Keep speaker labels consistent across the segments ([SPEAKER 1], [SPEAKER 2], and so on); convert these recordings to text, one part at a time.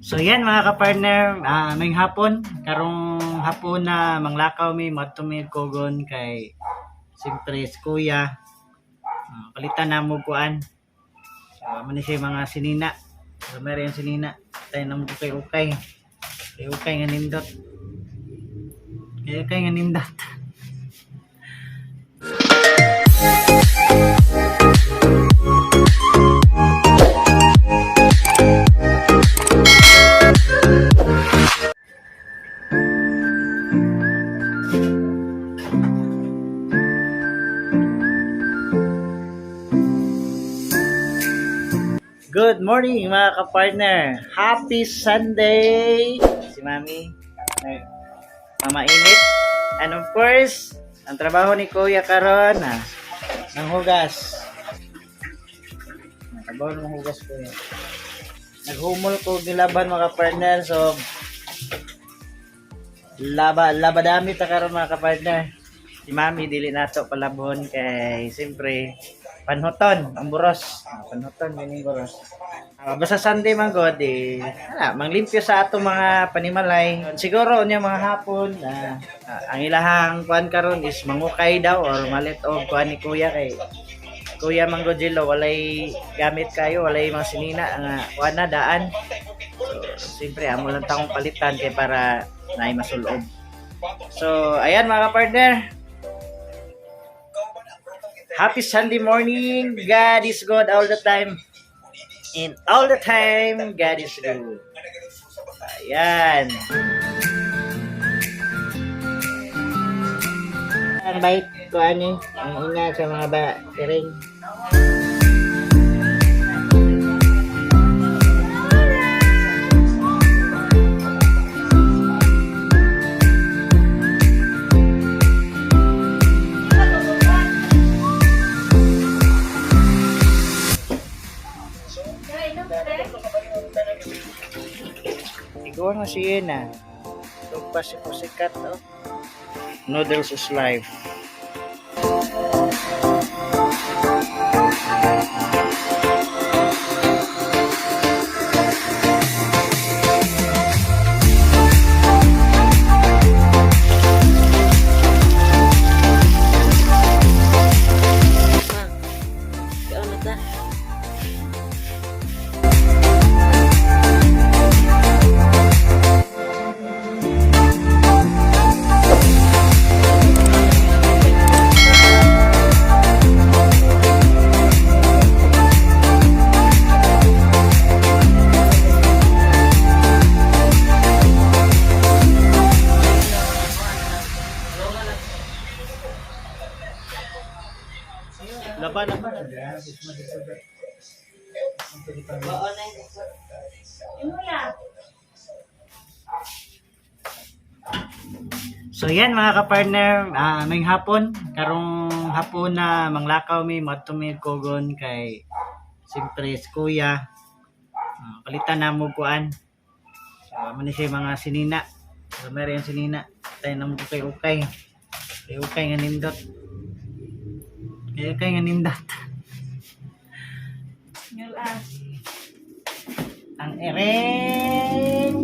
[SPEAKER 1] So yan mga kapartner, may hapon, karong hapon na manglakaw mi matumi kogon kay siyempre si kuya. Palitan na mo kuan. So man siya mga sinina. So meron yung sinina. Tayo na mo kay ukay. Kay ukay nga nindot. Kay ukay nga nindot. Good morning mga kapartner. Happy Sunday! Si Mami, Mama Init. And of course, ang trabaho ni Kuya karon ng hugas. Trabaho ng hugas Kuya. Naghumol ko gilaban mga kapartner. So, laba dami ta karon mga kapartner. Si Mami dili nato palabon kay siyempre panhoton ang buros. Panhoton ganing buros. Basta Sunday man god manglimpyo sa ato mga panimalay. Siguro unya mga hapon ang ilahang kuan karon is mangukay daw or malit og kuan ni Kuya kay Kuya Manggojilo walay gamit kayo, walay mga sinina nga kuan na daan. So siyempre amo lang takong palitan kay para naay masulob. So ayan mga partner. Happy Sunday morning. God is good all the time. And all the time, God is good. Ayan. Ang bait ko ang ina sa mga tiring. Ikaw na siya na. Lupa si Pussycat, oh. Noodles is life. Laban. So yan mga kapartner, may hapon, karong hapon na manglakaw mi matumi kogon kay siyempre si Kuya. Palitan na mo kuan. So man siya mga sinina. So meron yung sinina. Tayo na mo kay ukay. Kay ukay nga nindot. Kaya nga nindot. Ang ereng.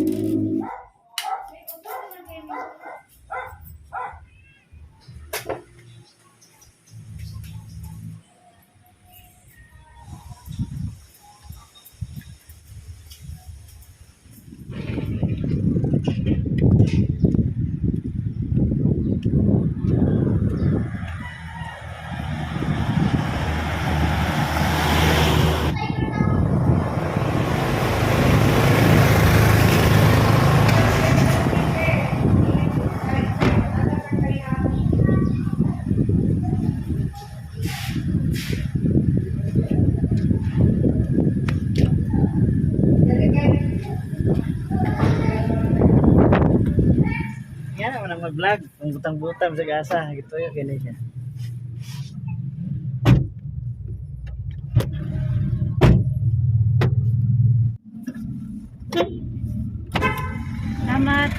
[SPEAKER 1] Yan naman ang mag-vlog. Kung butang-butang sa gasa. Ito yung ganyan siya.
[SPEAKER 2] Salamat.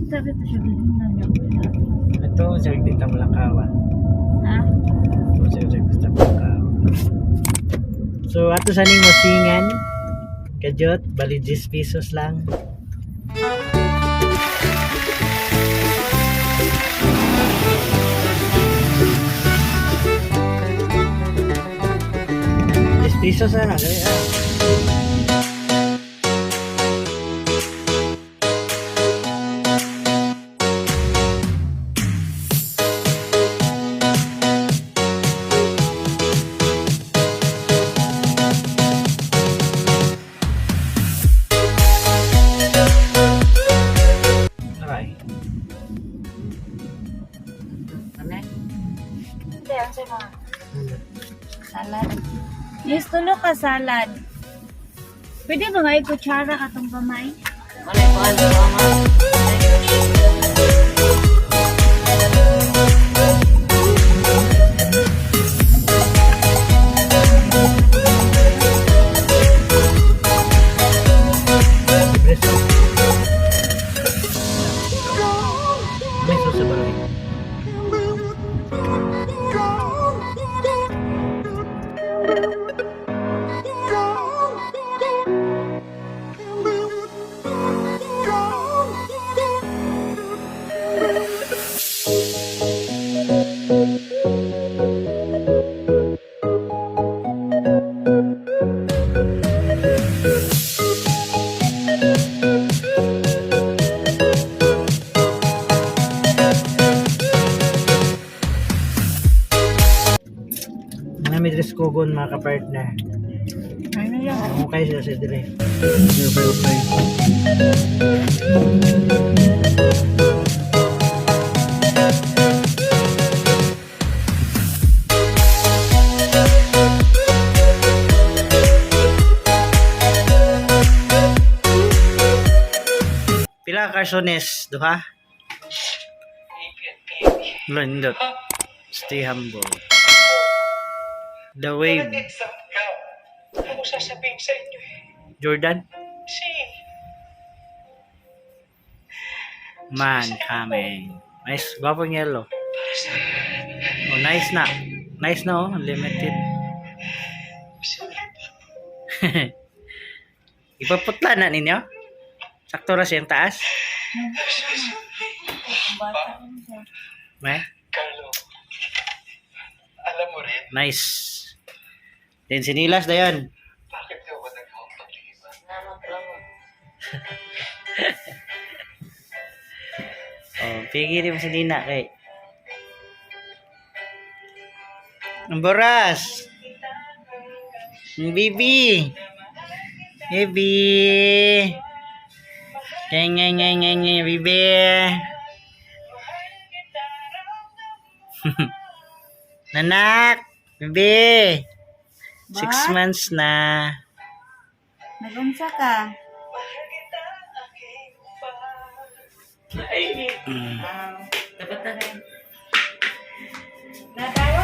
[SPEAKER 2] Sabi ito siya
[SPEAKER 1] Ito, siya dito malakawa.
[SPEAKER 2] ha?
[SPEAKER 1] Ito, siya dito malakawa. So, ato sa ning mosingan. Kajot, bali 10 pesos lang. Piso sana kaya. Aray. Ano?
[SPEAKER 2] Hindi, ang sa mga. Salad. Yes, tulo ka salad. Pwede ba nga kutsara ka itong kamay?
[SPEAKER 3] Malay ko ano ama.
[SPEAKER 1] Preso. May susa ba rin? Mga midres kogon mga kapartner.
[SPEAKER 2] Ano yan?
[SPEAKER 1] Okay sila sa dire. Pila ka karsones? Duha? Lindot. Stay humble. The wave.
[SPEAKER 4] Ano ko sasabihin sa inyo eh?
[SPEAKER 1] Jordan?
[SPEAKER 4] Si,
[SPEAKER 1] Man coming. Nice. Gwapong yellow. Oh, nice na. Nice na oh. Unlimited. Ipaputla na ninyo? Sakto ra siyang taas?
[SPEAKER 2] Bata rin siya.
[SPEAKER 1] May?
[SPEAKER 4] Carlo, alam mo rin,
[SPEAKER 1] Nice. Then sinilas na yun.
[SPEAKER 4] bakit ka ba nag-hawak pagliban?
[SPEAKER 3] Naman lang mo.
[SPEAKER 1] Oh, pigil mo si Nina kay. Ang boras. Ang bibi. Bibi. Ngeng, bibi. Nanak, bibi. 6 months na.
[SPEAKER 2] Nag-unsa ka?
[SPEAKER 1] Mm.
[SPEAKER 3] Dapat na rin.
[SPEAKER 2] Nadaro